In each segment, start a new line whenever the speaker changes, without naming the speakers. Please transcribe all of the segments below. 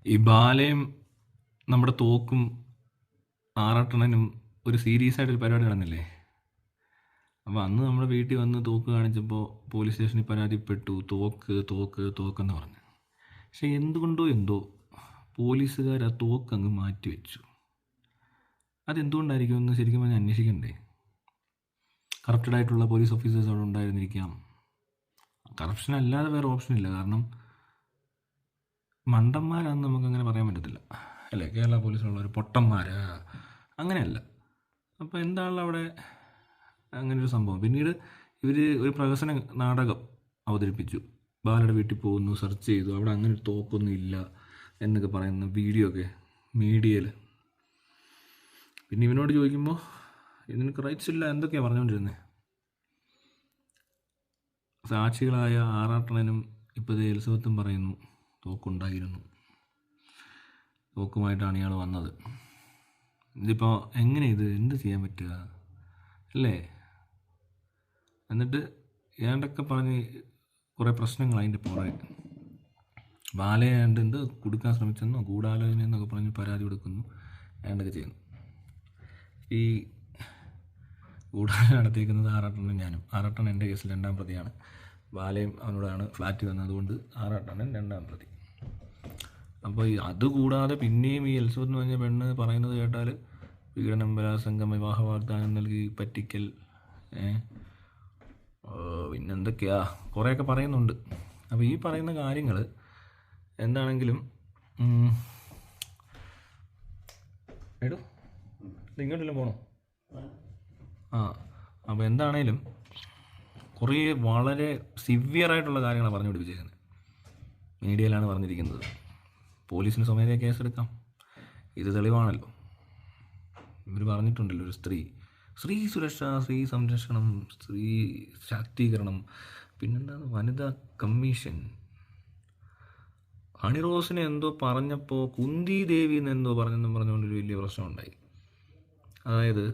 ഈ ബാലയും നമ്മുടെ തോക്കും ആറാട്ടണനും ഒരു സീരിയസ് ആയിട്ടൊരു പരിപാടി നടന്നില്ലേ? അപ്പോൾ അന്ന് നമ്മുടെ വീട്ടിൽ വന്ന് തോക്ക് കാണിച്ചപ്പോൾ പോലീസ് സ്റ്റേഷനിൽ പരാതിപ്പെട്ടു, തോക്ക് തോക്ക് തോക്കെന്ന് പറഞ്ഞു. പക്ഷെ എന്തുകൊണ്ടോ എന്തോ പോലീസുകാർ ആ തോക്ക് അങ്ങ് മാറ്റിവെച്ചു. അതെന്തുകൊണ്ടായിരിക്കും എന്ന് ശരിക്കും പറഞ്ഞാൽ അന്വേഷിക്കണ്ടേ? കറപ്റ്റഡ് ആയിട്ടുള്ള പോലീസ് ഓഫീസേഴ്സ് അവിടെ ഉണ്ടായിരുന്നിരിക്കാം. കറപ്ഷൻ അല്ലാതെ വേറെ ഓപ്ഷൻ ഇല്ല. കാരണം മണ്ടന്മാരാണെന്ന് നമുക്കങ്ങനെ പറയാൻ പറ്റത്തില്ല അല്ലേ? കേരള പോലീസിലുള്ളവർ പൊട്ടന്മാർ അങ്ങനെയല്ല. അപ്പോൾ എന്താണല്ലോ അവിടെ അങ്ങനൊരു സംഭവം. പിന്നീട് ഇവർ ഒരു പ്രഹസന നാടകം അവതരിപ്പിച്ചു. ബാലയുടെ വീട്ടിൽ പോകുന്നു, സെർച്ച് ചെയ്തു, അവിടെ അങ്ങനെ ഒരു തോക്കൊന്നും ഇല്ല എന്നൊക്കെ പറയുന്ന വീഡിയോ ഒക്കെ മീഡിയയിൽ. പിന്നെ ഇവനോട് ചോദിക്കുമ്പോൾ ഇതിനൊക്കെ റൈറ്റ്സ് ഇല്ല എന്തൊക്കെയാണ് പറഞ്ഞുകൊണ്ടിരുന്നത്. സാക്ഷികളായ ആറാട്ടണനും ഇപ്പോൾ എലിസബത്തും പറയുന്നു തോക്കുണ്ടായിരുന്നു, തോക്കുമായിട്ടാണ് ഇയാൾ വന്നത്. ഇതിപ്പോൾ എങ്ങനെ എന്ത് ചെയ്യാൻ പറ്റുക അല്ലേ? എന്നിട്ട് ഏണ്ടൊക്കെ പറഞ്ഞ് കുറേ പ്രശ്നങ്ങൾ അതിൻ്റെ പുറകെ. ബാലയാണ്ട് എന്ത് കൊടുക്കാൻ ശ്രമിച്ചെന്നോ ഗൂഢാലോചന എന്നൊക്കെ പറഞ്ഞ് പരാതി കൊടുക്കുന്നു, ഏണ്ടൊക്കെ ചെയ്യുന്നു. ഈ ഗൂഢാലോചന നടത്തിയിരിക്കുന്നത് ആറാട്ടണ്ണൻ ഞാനും. ആറാട്ടണ്ണൻ എൻ്റെ കേസിൽ 2ാം പ്രതിയാണ്. ബാലയും അവനോടാണ് ഫ്ലാറ്റ് വന്നത്, അതുകൊണ്ട് ആറാട്ടണ്ണൻ 2ാം പ്രതി. അപ്പോൾ അതുകൂടാതെ പിന്നെയും ഈ എലിസബത്ത് എന്ന് പറഞ്ഞ പെണ്ണ് പറയുന്നത് കേട്ടാൽ പീഡനം, ബലാത്സംഗം, വിവാഹ വാഗ്ദാനം നൽകി പറ്റിക്കൽ, പിന്നെന്തൊക്കെയാ കുറേയൊക്കെ പറയുന്നുണ്ട്. അപ്പോൾ ഈ പറയുന്ന കാര്യങ്ങൾ എന്താണെങ്കിലും എടോ ഇങ്ങോട്ടെല്ലാം പോകണോ? അപ്പോൾ എന്താണേലും കുറേ വളരെ സിവിയറായിട്ടുള്ള കാര്യങ്ങളാണ് പറഞ്ഞു പിടിപ്പിച്ചേക്കുന്നത്. മീഡിയയിലാണ് പറഞ്ഞിരിക്കുന്നത്. പോലീസിന് സ്വമേധയാ കേസെടുക്കാം, ഇത് തെളിവാണല്ലോ. ഇവർ പറഞ്ഞിട്ടുണ്ടല്ലോ, ഒരു സ്ത്രീ സുരക്ഷ, സ്ത്രീ സംരക്ഷണം, സ്ത്രീ ശാക്തീകരണം, പിന്നെന്താണ് വനിതാ കമ്മീഷൻ. ഹണിറോസിനെ എന്തോ പറഞ്ഞപ്പോൾ കുന്തി ദേവി എന്നെന്തോ പറഞ്ഞെന്നും പറഞ്ഞുകൊണ്ടൊരു വലിയ പ്രശ്നം ഉണ്ടായി. അതായത്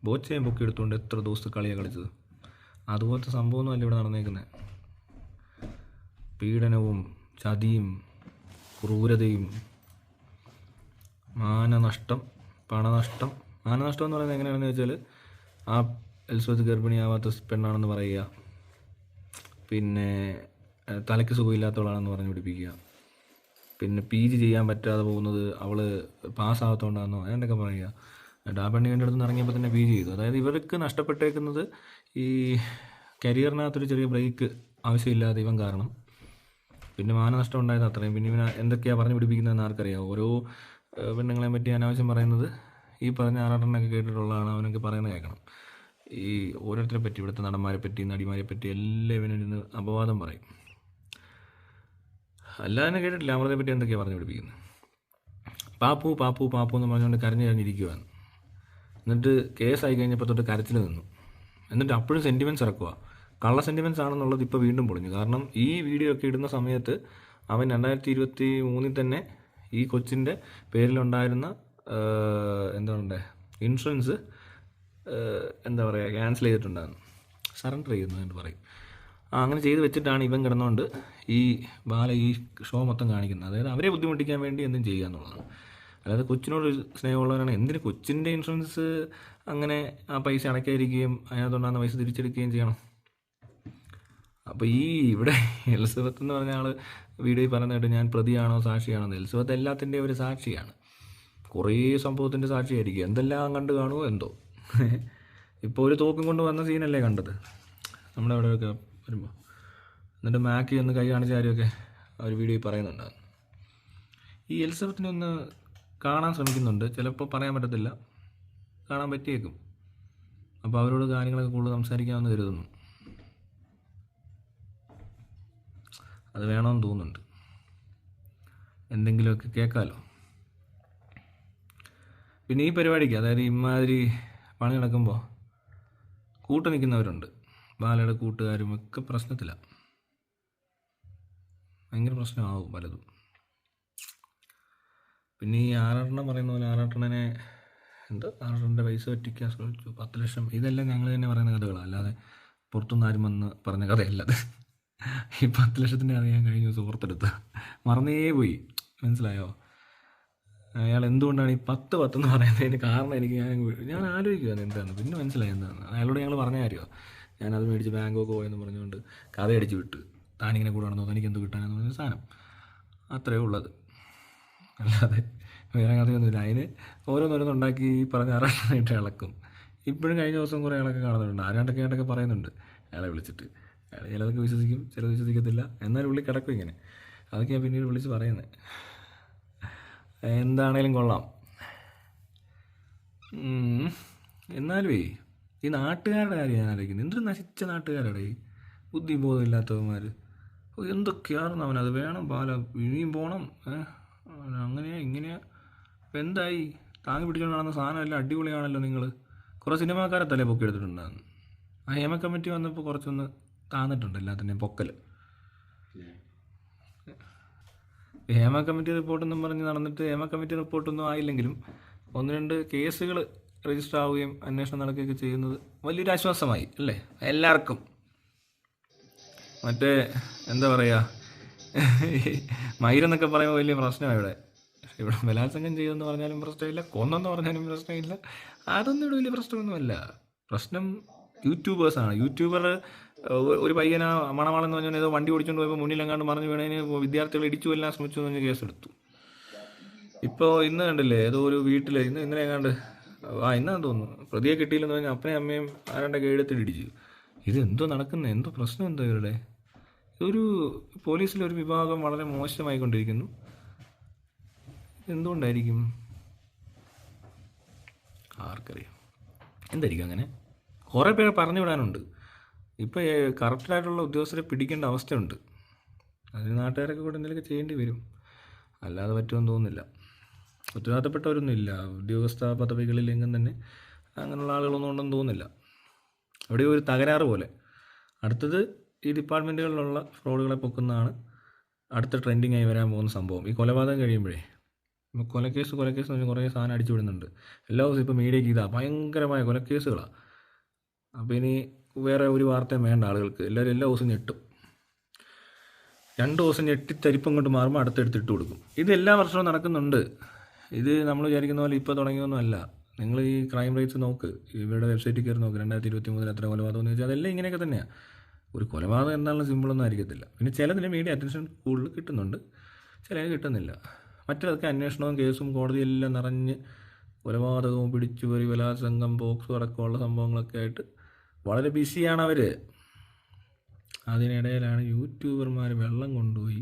ബോച്ചയും പൊക്കി എടുത്തുകൊണ്ട് എത്ര ദിവസത്തെ കളിയാണ് കളിച്ചത്. അതുപോലത്തെ സംഭവമൊന്നുമല്ല ഇവിടെ നടന്നേക്കുന്നത്. പീഡനവും ചതിയും ക്രൂരതയും മാനനഷ്ടം, പണനഷ്ടം. മാനനഷ്ടം എന്ന് പറയുന്നത് എങ്ങനെയാണെന്ന് വെച്ചാൽ ആ എലിസബത്ത് ഗർഭിണിയാവാത്ത പെണ്ണാണെന്ന് പറയുക, പിന്നെ തലയ്ക്ക് സുഖമില്ലാത്തവളാണെന്ന് പറഞ്ഞു പിടിപ്പിക്കുക, പിന്നെ PG ചെയ്യാൻ പറ്റാതെ പോകുന്നത് അവൾ പാസ്സാകത്തോണ്ടാണെന്നോ അങ്ങനെയൊക്കെ പറയുക. എന്നിട്ട് ആ പെണ്ണിൻ്റെ അടുത്ത് നിന്ന് ഇറങ്ങിയപ്പോൾ തന്നെ PG ചെയ്തു. അതായത് ഇവർക്ക് നഷ്ടപ്പെട്ടേക്കുന്നത് ഈ കരിയറിനകത്തൊരു ചെറിയ ബ്രേക്ക് ആവശ്യമില്ലാതെ ഇവൻ കാരണം. പിന്നെ മാനനഷ്ടം ഉണ്ടായത് അത്രയും. പിന്നെ ഇവൻ എന്തൊക്കെയാണ് പറഞ്ഞു പിടിപ്പിക്കുന്നതെന്ന് ആർക്കറിയാം. ഓരോ പെണ്ണുങ്ങളെ പറ്റി അനാവശ്യം പറയുന്നത് ഈ പറഞ്ഞ ആറാട്ടണ്ണൊക്കെ കേട്ടിട്ടുള്ളതാണ്. അവനൊക്കെ പറയുന്നത് കേൾക്കണം. ഈ ഓരോരുത്തരെ പറ്റി, ഇവിടുത്തെ നടന്മാരെ പറ്റി, നടിമാരെ പറ്റി എല്ലാം ഇവനിരുന്ന് അപവാദം പറയും. അല്ലാതെ കേട്ടിട്ടില്ല അമൃതയെ പറ്റി എന്തൊക്കെയാണ് പറഞ്ഞു പിടിപ്പിക്കുന്നത്. പാപ്പു പാപ്പു പാപ്പു എന്ന് പറഞ്ഞുകൊണ്ട് കരഞ്ഞു കഴിഞ്ഞിരിക്കുവാണ്. എന്നിട്ട് കേസായി കഴിഞ്ഞപ്പോൾ തൊട്ട് കരച്ചിൽ നിന്നു. എന്നിട്ട് അപ്പോഴും സെൻറ്റിമെൻറ്റ്സ് ഇറക്കുക. കള്ള സെൻറ്റിമെൻറ്റ്സ് ആണെന്നുള്ളത് ഇപ്പോൾ വീണ്ടും പൊളിഞ്ഞു. കാരണം ഈ വീഡിയോ ഒക്കെ ഇടുന്ന സമയത്ത് അവൻ 2023 തന്നെ ഈ കൊച്ചിൻ്റെ പേരിലുണ്ടായിരുന്ന എന്താണ് ഇൻഷുറൻസ് എന്താ പറയുക ക്യാൻസൽ ചെയ്തിട്ടുണ്ടായിരുന്നു, സറണ്ടർ ചെയ്യുന്നു എന്ന് പറയും. അങ്ങനെ ചെയ്ത് വെച്ചിട്ടാണ് ഇവൻ കിടന്നുകൊണ്ട് ഈ ബാല ഈ ഷോ മൊത്തം കാണിക്കുന്നത്. അതായത് അവരെ ബുദ്ധിമുട്ടിക്കാൻ വേണ്ടി എന്തും ചെയ്യുക എന്നുള്ളതാണ്. അതായത് കൊച്ചിനോട് സ്നേഹമുള്ളവരാണ്. എന്തിന് കൊച്ചിൻ്റെ ഇൻഷുറൻസ് അങ്ങനെ ആ പൈസ അടയ്ക്കാതിരിക്കുകയും അതിനകത്തുണ്ടാകുന്ന പൈസ തിരിച്ചെടുക്കുകയും ചെയ്യണം. അപ്പോൾ ഈ ഇവിടെ എലിസബത്ത് എന്ന് പറഞ്ഞ ആൾ വീഡിയോയിൽ പറയുന്നതായിട്ട് ഞാൻ പ്രതിയാണോ സാക്ഷിയാണോ? എലിസബത്ത് എല്ലാത്തിൻ്റെയും ഒരു സാക്ഷിയാണ്. കുറേ സംഭവത്തിൻ്റെ സാക്ഷിയായിരിക്കും. എന്തെല്ലാം കണ്ട് കാണുമോ എന്തോ. ഇപ്പോൾ ഒരു തോക്കും കൊണ്ട് വന്ന സീനല്ലേ കണ്ടത് നമ്മുടെ അവിടെയൊക്കെ വരുമ്പോൾ. എന്നിട്ട് മാക്കി ഒന്ന് കൈ കാണിച്ച കാര്യമൊക്കെ ആ ഒരു വീഡിയോയിൽ പറയുന്നുണ്ടാകും. ഈ എലിസബത്തിനെ ഒന്ന് കാണാൻ ശ്രമിക്കുന്നുണ്ട്. ചിലപ്പോൾ പറയാൻ പറ്റത്തില്ല, കാണാൻ പറ്റിയേക്കും. അപ്പോൾ അവരോട് കാര്യങ്ങളൊക്കെ കൂടുതൽ സംസാരിക്കാമെന്ന് കരുതുന്നു. അത് വേണമെന്ന് തോന്നുന്നുണ്ട്. എന്തെങ്കിലുമൊക്കെ കേൾക്കാമല്ലോ. പിന്നെ ഈ പരിപാടിക്ക്, അതായത് ഇമാതിരി പണി നടക്കുമ്പോൾ കൂട്ടു നിൽക്കുന്നവരുണ്ട്. ബാലയുടെ കൂട്ടുകാരും ഒക്കെ പ്രശ്നത്തിലാണ്. ഭയങ്കര പ്രശ്നമാവും പലതും. പിന്നെ ഈ ആറാട്ടണ്ണൻ പറയുന്ന പോലെ ആറാട്ടണ്ണനെ ആറാട്ടണ്ണൻ്റെ പൈസ പറ്റിക്കാൻ ശ്രമിച്ചു, 10 ലക്ഷം. ഇതെല്ലാം ഞങ്ങൾ തന്നെ പറയുന്ന കഥകളാണ്, അല്ലാതെ പുറത്തുനിന്ന് ആരും വന്ന് പറഞ്ഞ കഥയല്ല അത്. ഈ 10 ലക്ഷത്തിൻ്റെ അറിയാൻ കഴിഞ്ഞ സുഹൃത്തെടുത്ത് മറന്നേ പോയി. മനസ്സിലായോ? അയാൾ എന്തുകൊണ്ടാണ് ഈ 10 എന്ന് പറയുന്നതിന് കാരണം എനിക്ക് ഞാൻ ആലോചിക്കുകയാണ് എന്താണ്, പിന്നെ മനസ്സിലായി എന്താണ്. അയാളോട് ഞങ്ങൾ പറഞ്ഞ കാര്യമാണ്, ഞാനത് മേടിച്ച് ബാങ്കോക്ക് പോയെന്ന് പറഞ്ഞുകൊണ്ട് കഥയടിച്ച് വിട്ട് താനിങ്ങനെ കൂടെ നടന്നോ തനിക്ക് എന്ത് കിട്ടാനെന്ന് പറഞ്ഞ സാധനം. അത്രയേ ഉള്ളത്, അല്ലാതെ വേറെ കഥയൊന്നുമില്ല. അതിന് ഓരോന്നോരോന്നുണ്ടാക്കി ഈ പറഞ്ഞ ആറാട്ടായിട്ട് ഇളക്കും. ഇപ്പോഴും കഴിഞ്ഞ ദിവസം കുറേ ആളൊക്കെ കാണുന്നുണ്ട്, ആരാണ്ടൊക്കെ പറയുന്നുണ്ട് അയാളെ വിളിച്ചിട്ട്. അയാൾ ചിലതൊക്കെ വിശ്വസിക്കും, ചിലത് വിശ്വസിക്കത്തില്ല, എന്നാലും ഉള്ളി കിടക്കും ഇങ്ങനെ. അതൊക്കെ ഞാൻ പിന്നീട് വിളിച്ച് പറയുന്നത്. എന്താണേലും കൊള്ളാം. എന്നാലും ഈ നാട്ടുകാരുടെ കാര്യം ഞാൻ ആലോചിക്കുന്നത്, എന്തൊരു നശിച്ച നാട്ടുകാരുടെ ഈ ബുദ്ധിബോധം ഇല്ലാത്തവന്മാർ. എന്തൊക്കെയായിരുന്നു അവനത് വേണം പാല ഇനിയും പോകണം, അങ്ങനെയാ ഇങ്ങനെയാ. ഇപ്പം എന്തായി? താങ്ങി പിടിച്ചുകൊണ്ട് നടന്ന സാധനം എല്ലാം അടിപൊളിയാണല്ലോ. നിങ്ങൾ കുറേ സിനിമാക്കാരത്തല്ലേ പൊക്കി എടുത്തിട്ടുണ്ടായിരുന്നു. ആ ഹേമ കമ്മിറ്റി വന്നപ്പോൾ കുറച്ചൊന്ന് താന്നിട്ടുണ്ട് എല്ലാത്തിൻ്റെയും പൊക്കൽ. ഹേമ കമ്മിറ്റി റിപ്പോർട്ടെന്നും പറഞ്ഞ് നടന്നിട്ട് ഹേമ കമ്മിറ്റി റിപ്പോർട്ടൊന്നും ആയില്ലെങ്കിലും 1-2 കേസുകൾ രജിസ്റ്റർ ആവുകയും അന്വേഷണം നടക്കുകയൊക്കെ ചെയ്യുന്നത് വലിയൊരു ആശ്വാസമായി അല്ലേ എല്ലാവർക്കും. മറ്റേ എന്താ പറയുക, മയിരെന്നൊക്കെ പറയുമ്പോൾ വലിയ പ്രശ്നമാണ് ഇവിടെ ബലാത്സംഗം ചെയ്തെന്ന് പറഞ്ഞാലും പ്രശ്നമില്ല, കൊന്നെന്ന് പറഞ്ഞാലും പ്രശ്നമില്ല. അതൊന്നും ഇവിടെ വലിയ പ്രശ്നമൊന്നുമല്ല. പ്രശ്നം യൂട്യൂബേഴ്സാണ്. യൂട്യൂബർ ഒരു പയ്യന മണവാളെന്ന് പറഞ്ഞാൽ ഏതോ വണ്ടി ഓടിച്ചുകൊണ്ട് പോയപ്പോൾ മുന്നിലെങ്ങാണ്ട് മറിഞ്ഞു വീണതിന് വിദ്യാർത്ഥികൾ ഇടിച്ചു എല്ലാം ശ്രമിച്ചു എന്ന് പറഞ്ഞ് കേസെടുത്തു. ഇപ്പോൾ ഇന്ന് കണ്ടില്ലേ, ഏതോ ഒരു വീട്ടിൽ ഇന്നലെ എങ്ങാണ്ട് ഇന്നാന്ന് തോന്നുന്നു പ്രതിയെ കിട്ടിയില്ലെന്ന് പറഞ്ഞാൽ അപ്പനെയും അമ്മയും ആരാണ്ടൊക്കെ എഴുത്തിടിച്ചു. ഇതെന്തോ നടക്കുന്നത്, എന്തോ പ്രശ്നം എന്തോ ഇവരുടെ? ഇതൊരു പോലീസിലൊരു വിഭാഗം വളരെ മോശമായിക്കൊണ്ടിരിക്കുന്നു. എന്തുകൊണ്ടായിരിക്കും ആർക്കറിയാം, എന്തായിരിക്കും അങ്ങനെ. കുറേ പേര് പറഞ്ഞു വിടാനുണ്ട്. ഇപ്പോൾ കറക്റ്റായിട്ടുള്ള ഉദ്യോഗസ്ഥരെ പിടിക്കേണ്ട അവസ്ഥയുണ്ട്. അതിന് നാട്ടുകാരൊക്കെ കൂടെ എന്തെങ്കിലുമൊക്കെ ചെയ്യേണ്ടി വരും, അല്ലാതെ പറ്റുമെന്ന് തോന്നുന്നില്ല. ഉത്തരവാദിത്തപ്പെട്ടവരൊന്നും ഇല്ല ഉദ്യോഗസ്ഥ പദവികളിൽ എങ്ങും തന്നെ. അങ്ങനെയുള്ള ആളുകളൊന്നും ഉണ്ടെന്ന് തോന്നുന്നില്ല. അവിടെ ഒരു തകരാറ് പോലെ. അടുത്തത് ഈ ഡിപ്പാർട്ട്മെൻറ്റുകളിലുള്ള ഫ്രോഡുകളെ പൊക്കുന്നതാണ് അടുത്ത ട്രെൻഡിങ് ആയി വരാൻ പോകുന്ന സംഭവം. ഈ കൊലപാതകം കഴിയുമ്പോഴേ കൊലക്കേസ് എന്ന് പറഞ്ഞാൽ കുറേ സാധനം അടിച്ചു വിടുന്നുണ്ട് എല്ലാ ദിവസവും. ഇപ്പോൾ മീഡിയയ്ക്ക് ഭയങ്കരമായ കൊലക്കേസുകളാണ്. അപ്പോൾ ഇനി വേറെ ഒരു വാർത്തയും വേണ്ട ആളുകൾക്ക്. എല്ലാവരും എല്ലാ ദിവസവും ഞെട്ടും. 2 ദിവസം ഞെട്ടിത്തരിപ്പം കൊണ്ട് മാറുമ്പോൾ അടുത്തെടുത്തിട്ട് കൊടുക്കും. ഇത് എല്ലാ വർഷവും നടക്കുന്നുണ്ട്. ഇത് നമ്മൾ വിചാരിക്കുന്ന പോലെ ഇപ്പോൾ തുടങ്ങിയൊന്നും അല്ല. നിങ്ങൾ ഈ ക്രൈം റേറ്റ്സ് നോക്ക്, ഇവരുടെ വെബ്സൈറ്റിൽ കയറി നോക്ക്, 2023 എത്ര കൊലപാതകം എന്ന് വെച്ചാൽ അതെല്ലാം ഇങ്ങനെയൊക്കെ തന്നെയാണ്. ഒരു കൊലപാതകം എന്താണെന്ന് സിമ്പിളൊന്നും ആയിരിക്കത്തില്ല. പിന്നെ ചിലതിന് മീഡിയ അറ്റൻഷൻ കൂടുതൽ കിട്ടുന്നുണ്ട്, ചിലത് കിട്ടുന്നില്ല. മറ്റേതൊക്കെ അന്വേഷണവും കേസും കോടതിയെല്ലാം നിറഞ്ഞ് കൊലപാതകവും പിടിച്ചുപറി ബലാത്സംഗം പോക്സോ അടക്കമുള്ള സംഭവങ്ങളൊക്കെ ആയിട്ട് വളരെ ബിസിയാണ് അവർ. അതിനിടയിലാണ് യൂട്യൂബർമാർ വെള്ളം കൊണ്ടുപോയി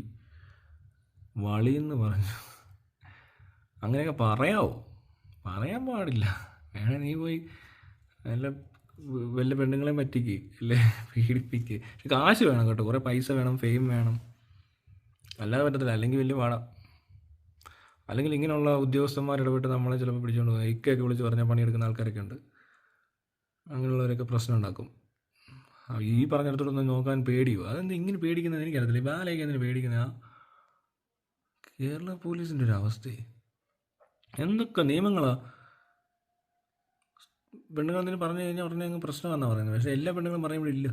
വളിയെന്ന് പറഞ്ഞു. അങ്ങനെയൊക്കെ പറയാമോ? പറയാൻ പാടില്ല. വേണേ നീ പോയി വല്ല പെണ്ണുങ്ങളെ പറ്റിക്ക് അല്ലേ, പീഡിപ്പിക്ക്. പക്ഷെ കാശ് വേണം കേട്ടോ, കുറേ പൈസ വേണം, ഫെയിം വേണം, അല്ലാതെ പറ്റത്തില്ല. അല്ലെങ്കിൽ വലിയ പാടാം. അല്ലെങ്കിൽ ഇങ്ങനെയുള്ള ഉദ്യോഗസ്ഥന്മാർ ഇടപെട്ട് നമ്മളെ ചിലപ്പോൾ പിടിച്ചുകൊണ്ട് പോകും. ഇക്കയൊക്കെ വിളിച്ച് പറഞ്ഞാൽ പണിയെടുക്കുന്ന ആൾക്കാരൊക്കെ ഉണ്ട്. അങ്ങനെയുള്ളവരൊക്കെ പ്രശ്നം ഉണ്ടാക്കും. ഈ പറഞ്ഞിടത്തോടൊന്നും നോക്കാൻ പേടിയോ? അതെന്താ ഇങ്ങനെ പേടിക്കുന്നത് എനിക്കറിയത്തില്ല. ഈ ബാലയൊക്കെ എന്തിനു പേടിക്കുന്ന? കേരള പോലീസിൻ്റെ ഒരു അവസ്ഥ എന്തൊക്കെ നിയമങ്ങളാ. പെണ്ണുങ്ങൾ എന്തിനു പറഞ്ഞു കഴിഞ്ഞാൽ ഉടനെ അങ്ങ് പ്രശ്നമാണെന്നാണ് പറയുന്നത്. പക്ഷേ എല്ലാ പെണ്ണുങ്ങളും പറയുമ്പോഴില്ല.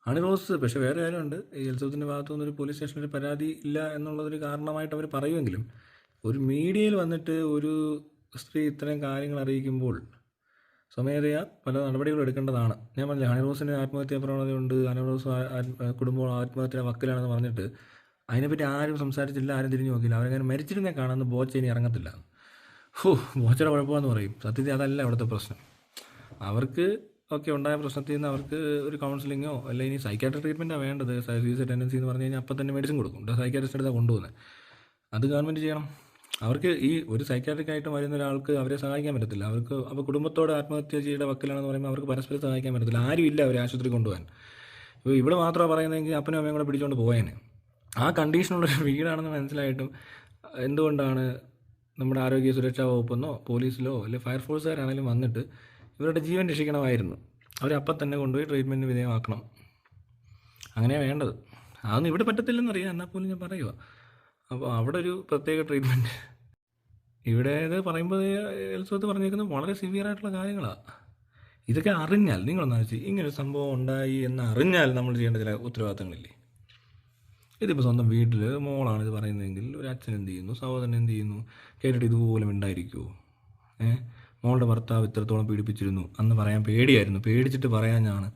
അണിറോസ് പക്ഷേ വേറെ കാര്യമുണ്ട്. ഈ എൽസവത്തിൻ്റെ ഭാഗത്തുനിന്ന് ഒരു പോലീസ് സ്റ്റേഷനിൽ പരാതി ഇല്ല എന്നുള്ളതൊരു കാരണമായിട്ട് അവർ പറയുമെങ്കിലും ഒരു മീഡിയയിൽ വന്നിട്ട് ഒരു സ്ത്രീ ഇത്തരം കാര്യങ്ങൾ അറിയിക്കുമ്പോൾ സ്വമേധയാ പല നടപടികളും എടുക്കേണ്ടതാണ്. ഞാൻ പറഞ്ഞില്ല, ഹണിറോസിന് ആത്മഹത്യാ പ്രവണതയുണ്ട്, ഹണിറോസ് കുടുംബം ആത്മഹത്യ വക്കിലാണെന്ന് പറഞ്ഞിട്ട് അതിനെപ്പറ്റി ആരും സംസാരിച്ചില്ല, ആരും തിരിഞ്ഞു നോക്കില്ല. അവരങ്ങനെ മരിച്ചിരുന്നേ കാണാമെന്ന് ബോച്ച ഇനി ഇറങ്ങത്തില്ല. ബോച്ചയുടെ കുഴപ്പമെന്ന് പറയും. സത്യത്തിൽ അതല്ല ഇവിടുത്തെ പ്രശ്നം. അവർക്ക് ഉണ്ടായ പ്രശ്നത്തിൽ നിന്ന് അവർക്ക് ഒരു കൗൺസിലിങ്ങോ അല്ലെങ്കിൽ ഇനി സൈക്കാട്രി ട്രീറ്റ്മെൻറ്റാണ് വേണ്ടത്. സീരിയസ് ടെൻഡൻസി എന്ന് പറഞ്ഞു കഴിഞ്ഞാൽ അപ്പം തന്നെ മെഡിസിൻ കൊടുക്കും. സൈക്കാട്രിസ്റ്റ് എടുത്താൽ കൊണ്ടുപോകുന്നത്. അത് ഗവൺമെൻറ് ചെയ്യണം. അവർക്ക് ഈ ഒരു സൈക്കാട്രിക്കായിട്ട് വരുന്ന ഒരാൾക്ക് അവരെ സഹായിക്കാൻ പറ്റത്തില്ല. അവർക്ക് അപ്പോൾ കുടുംബത്തോട് ആത്മഹത്യ ചെയ്യേണ്ട വക്കിലാണെന്ന് പറയുമ്പോൾ അവർക്ക് പരസ്പരം സഹായിക്കാൻ പറ്റത്തില്ല. ആരും ഇല്ല അവരെ ആശുപത്രി കൊണ്ടുപോകാൻ. ഇപ്പോൾ ഇവിടെ മാത്രമാണ് പറയുന്നതെങ്കിൽ അപ്പനും അമ്മയും കൂടെ പിടിച്ചുകൊണ്ട് പോയേനെ. ആ കണ്ടീഷനുള്ളൊരു വീടാണെന്ന് മനസ്സിലായിട്ടും എന്തുകൊണ്ടാണ് നമ്മുടെ ആരോഗ്യ സുരക്ഷാ വകുപ്പെന്നോ പോലീസിലോ അല്ലെങ്കിൽ ഫയർഫോഴ്സുകാരാണെങ്കിലും വന്നിട്ട് ഇവരുടെ ജീവൻ രക്ഷിക്കണമായിരുന്നു. അവരപ്പം തന്നെ കൊണ്ടുപോയി ട്രീറ്റ്മെൻറ്റിന് വിധേയമാക്കണം. അങ്ങനെയാണ് വേണ്ടത്. അതൊന്നും ഇവിടെ പറ്റത്തില്ലെന്നറിയാം, എന്നാൽ പോലും ഞാൻ പറയുക. അപ്പോൾ അവിടെ ഒരു പ്രത്യേക ട്രീറ്റ്മെൻറ്റ്. ഇവിടെ ഇത് പറയുമ്പോൾ എൽസവത്ത് പറഞ്ഞേക്കുന്നത് വളരെ സിവിയറായിട്ടുള്ള കാര്യങ്ങളാണ്. ഇതൊക്കെ അറിഞ്ഞാൽ നിങ്ങളൊന്നാ വെച്ച് ഇങ്ങനൊരു സംഭവം ഉണ്ടായി എന്ന് അറിഞ്ഞാൽ നമ്മൾ ചെയ്യേണ്ട ചില ഉത്തരവാദിത്തങ്ങളില്ലേ, ഇതിപ്പോൾ സ്വന്തം വീട്ടിൽ മോളാണ് ഇത് പറയുന്നതെങ്കിൽ ഒരു അച്ഛൻ എന്ത് ചെയ്യുന്നു, സഹോദരൻ എന്ത് ചെയ്യുന്നു, കേട്ടിട്ട് ഇതുപോലെ ഉണ്ടായിരിക്കുമോ? മോളുടെ ഭർത്താവ് ഇത്രത്തോളം പീഡിപ്പിച്ചിരുന്നു അന്ന് പറയാൻ പേടിയായിരുന്നു, പേടിച്ചിട്ട് പറയാഞ്ഞാണ്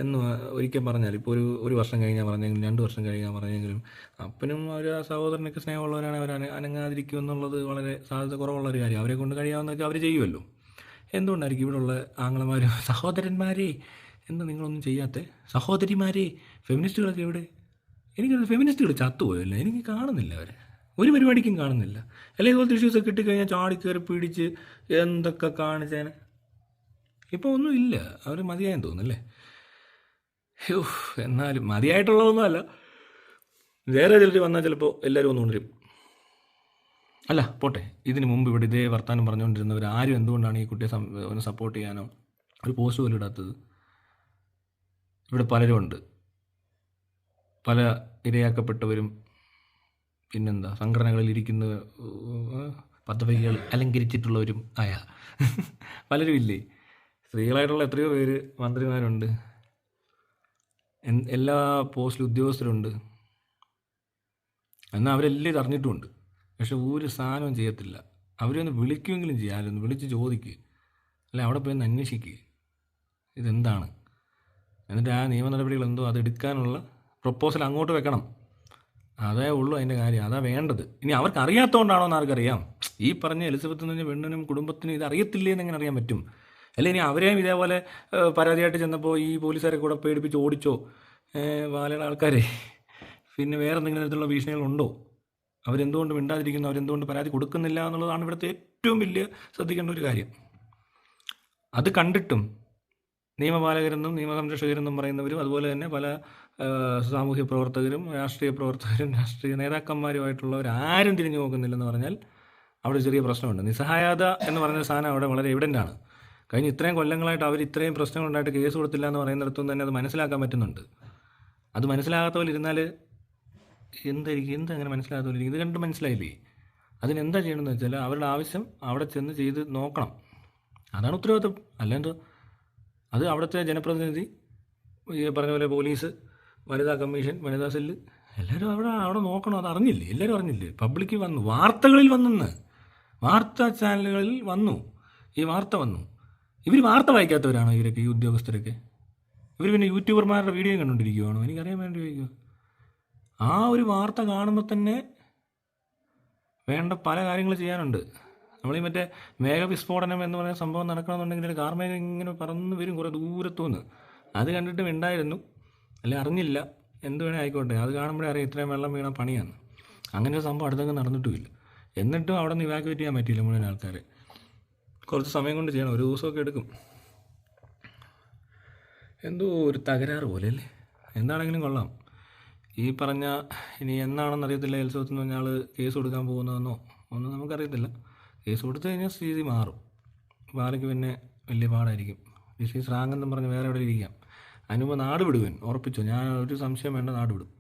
എന്ന് ഒരിക്കൽ പറഞ്ഞാൽ, ഇപ്പോൾ ഒരു വർഷം കഴിഞ്ഞാൽ പറഞ്ഞെങ്കിലും 2 വർഷം കഴിഞ്ഞാൽ പറഞ്ഞെങ്കിലും അപ്പനും അവർ ആ സഹോദരനൊക്കെ സ്നേഹമുള്ളവരാണ്, അവർ അനങ്ങാതിരിക്കും എന്നുള്ളത് വളരെ സാധ്യത കുറവുള്ളൊരു കാര്യം. അവരെ കൊണ്ട് കഴിയാവുന്നതൊക്കെ അവർ ചെയ്യുമല്ലോ. എന്തുകൊണ്ടായിരിക്കും ഇവിടെയുള്ള ആങ്ങളമാർ സഹോദരന്മാരെ എന്താ നിങ്ങളൊന്നും ചെയ്യാത്ത സഹോദരിമാരെ, ഫെമിനിസ്റ്റുകളൊക്കെ എവിടെ? എനിക്കത് ഫെമിനിസ്റ്റുകൾ ചത്തുപോയല്ലേ, എനിക്ക് കാണുന്നില്ല അവരെ, ഒരു പരിപാടിക്കും കാണുന്നില്ല. അല്ലെങ്കിൽ ഇതുപോലത്തെ ഇഷ്യൂസൊക്കെ കിട്ടിക്കഴിഞ്ഞാൽ ചാടിക്കയറി പിടിച്ച് എന്തൊക്കെ കാണിച്ചേനെ. ഇപ്പോൾ ഒന്നും ഇല്ല, അവർ മതിയായെന്ന് തോന്നുന്നല്ലേ. എന്നാലും മതിയായിട്ടുള്ളതൊന്നും അല്ല, വേറെ ചിലർ വന്നാൽ ചിലപ്പോൾ എല്ലാവരും ഒന്ന് ഉണരും. അല്ല പോട്ടെ, ഇതിന് മുമ്പ് ഇവിടെ ഇതേ വർത്താനം പറഞ്ഞുകൊണ്ടിരുന്നവർ ആരും എന്തുകൊണ്ടാണ് ഈ കുട്ടിയെ ഒന്ന് സപ്പോർട്ട് ചെയ്യാനോ ഒരു പോസ്റ്റ് പോലും ഇടാത്തത്? ഇവിടെ പലരും ഉണ്ട്, പല ഇരയാക്കപ്പെട്ടവരും, പിന്നെന്താ സംഘടനകളിൽ ഇരിക്കുന്ന പദവികൾ അലങ്കരിച്ചിട്ടുള്ളവരും ആയ പലരും ഇല്ലേ? സ്ത്രീകളായിട്ടുള്ള എത്രയോ പേര് മന്ത്രിമാരുണ്ട്, എല്ലാ പോസ്റ്റിലും ഉദ്യോഗസ്ഥരുണ്ട്. എന്നാൽ അവരെല്ലാം ഇത് അറിഞ്ഞിട്ടുമുണ്ട്, പക്ഷെ ഒരു സാധനവും ചെയ്യത്തില്ല. അവരൊന്ന് വിളിക്കുമെങ്കിലും ചെയ്യാമല്ലോ, വിളിച്ച് ചോദിക്കുക, അല്ല അവിടെ പോയി ഒന്ന് അന്വേഷിക്കുക ഇതെന്താണ്. എന്നിട്ട് ആ നിയമ നടപടികൾ എന്തോ അതെടുക്കാനുള്ള പ്രപ്പോസൽ അങ്ങോട്ട് വെക്കണം. അതേ ഉള്ളൂ അതിൻ്റെ കാര്യം, അതാ വേണ്ടത്. ഇനി അവർക്ക് അറിയാത്തതുകൊണ്ടാണോ എന്ന് ആർക്കറിയാം? ഈ പറഞ്ഞ എലിസബത്ത് എന്ന് പറഞ്ഞ പെണ്ണിനും കുടുംബത്തിനും ഇത് അറിയത്തില്ലേ എന്ന് എങ്ങനെ അറിയാൻ പറ്റും? അല്ലെ ഇനി അവരെയും ഇതേപോലെ പരാതിയായിട്ട് ചെന്നപ്പോൾ ഈ പോലീസുകാരെ കൂടെ പേടിപ്പിച്ച് ഓടിച്ചോ പാലയുടെ ആൾക്കാരെ? പിന്നെ വേറെ എന്തെങ്കിലും തരത്തിലുള്ള ഭീഷണികളുണ്ടോ? അവരെന്തുകൊണ്ട് മിണ്ടാതിരിക്കുന്നു, അവരെന്തുകൊണ്ട് പരാതി കൊടുക്കുന്നില്ല എന്നുള്ളതാണ് ഇവിടുത്തെ ഏറ്റവും വലിയ ശ്രദ്ധിക്കേണ്ട ഒരു കാര്യം. അത് കണ്ടിട്ടും നിയമപാലകരെന്നും നിയമസംരക്ഷകരെന്നും പറയുന്നവരും അതുപോലെ തന്നെ പല സാമൂഹ്യ പ്രവർത്തകരും രാഷ്ട്രീയ പ്രവർത്തകരും രാഷ്ട്രീയ നേതാക്കന്മാരുമായിട്ടുള്ളവർ ആരും തിരിഞ്ഞു നോക്കുന്നില്ലെന്ന് പറഞ്ഞാൽ അവിടെ ചെറിയ പ്രശ്നമുണ്ട്. നിസ്സഹായത എന്ന് പറയുന്ന സാധനം അവിടെ വളരെ എവിഡൻ്റാണ്. കഴിഞ്ഞ ഇത്രയും കൊല്ലങ്ങളായിട്ട് അവർ ഇത്രയും പ്രശ്നങ്ങളുണ്ടായിട്ട് കേസ് കൊടുത്തില്ല എന്ന് പറയുന്നിടത്തും തന്നെ അത് മനസ്സിലാക്കാൻ പറ്റുന്നുണ്ട്. അത് മനസ്സിലാകാത്ത പോലെ ഇരുന്നാൽ എന്തങ്ങനെ മനസ്സിലാകാത്ത പോലെ ഇത് കണ്ട് മനസ്സിലായില്ലേ? അതിനെന്താ ചെയ്യണമെന്ന് വെച്ചാൽ അവരുടെ ആവശ്യം അവിടെ ചെന്ന് ചെയ്ത് നോക്കണം, അതാണ് ഉത്തരവാദിത്വം. അല്ലെന്തോ അത് അവിടുത്തെ ജനപ്രതിനിധി, ഈ പറഞ്ഞ പോലെ പോലീസ്, വനിതാ കമ്മീഷൻ, വനിതാ സെല്ല്, എല്ലാവരും അവിടെ നോക്കണം. അത് അറിഞ്ഞില്ലേ? എല്ലാവരും അറിഞ്ഞില്ലേ? പബ്ലിക്ക് വന്നു, വാർത്തകളിൽ വന്നെന്ന്, വാർത്താ ചാനലുകളിൽ വന്നു, ഈ വാർത്ത വന്നു. ഇവർ വാർത്ത വായിക്കാത്തവരാണോ ഇവരൊക്കെ, ഈ ഉദ്യോഗസ്ഥരൊക്കെ? ഇവർ പിന്നെ യൂട്യൂബർമാരുടെ വീഡിയോ കണ്ടുകൊണ്ടിരിക്കുകയാണോ? എനിക്കറിയാൻ വേണ്ടി ചോദിക്കുക. ആ ഒരു വാർത്ത കാണുമ്പോൾ തന്നെ വേണ്ട പല കാര്യങ്ങൾ ചെയ്യാനുണ്ട്. നമ്മളീ മറ്റേ മേഘവിസ്ഫോടനം എന്ന് പറയുന്ന സംഭവം നടക്കണമെന്നുണ്ടെങ്കിൽ കാർമേഘം ഇങ്ങനെ പറന്ന് വരും കുറേ ദൂരത്തുനിന്ന്. അത് കണ്ടിട്ടും ഉണ്ടായിരുന്നു, അല്ലെ അറിഞ്ഞില്ല, എന്ത് വേണേൽ ആയിക്കോട്ടെ, അത് കാണുമ്പോഴേ അറിയാം ഇത്രയും വെള്ളം വീണ പണിയാണ്. അങ്ങനെ ഒരു സംഭവം അടുത്തൊക്കെ നടന്നിട്ടുമില്ല. എന്നിട്ടും അവിടെ നിന്ന് ഇവാക്യുവേറ്റ് ചെയ്യാൻ പറ്റിയില്ല മുഴുവൻ ആൾക്കാരെ. കുറച്ച് സമയം കൊണ്ട് ചെയ്യണം, ഒരു ദിവസമൊക്കെ എടുക്കും. എന്തോ ഒരു തകരാറ് പോലെ അല്ലേ? എന്താണെങ്കിലും കൊള്ളാം. ഈ പറഞ്ഞ ഇനി എന്നാണെന്ന് അറിയത്തില്ല, എലിസബത്ത് എന്ന് പറഞ്ഞാൽ കേസ് കൊടുക്കാൻ പോകുന്നതെന്നോ ഒന്നും നമുക്കറിയത്തില്ല. കേസ് കൊടുത്തു കഴിഞ്ഞാൽ സ്ഥിതി മാറും, ബാലയ്ക്ക് പിന്നെ വലിയ പാടായിരിക്കും. ദിസ് ഈസ് റാങ്ക് എന്നും പറഞ്ഞ് വേറെ എവിടെ ഇരിക്കാം. അതിനുമ്പോൾ നാട് വിടുവൻ, ഉറപ്പിച്ചോ, ഞാൻ ഒരു സംശയം വേണ്ട, നാട് വിടും.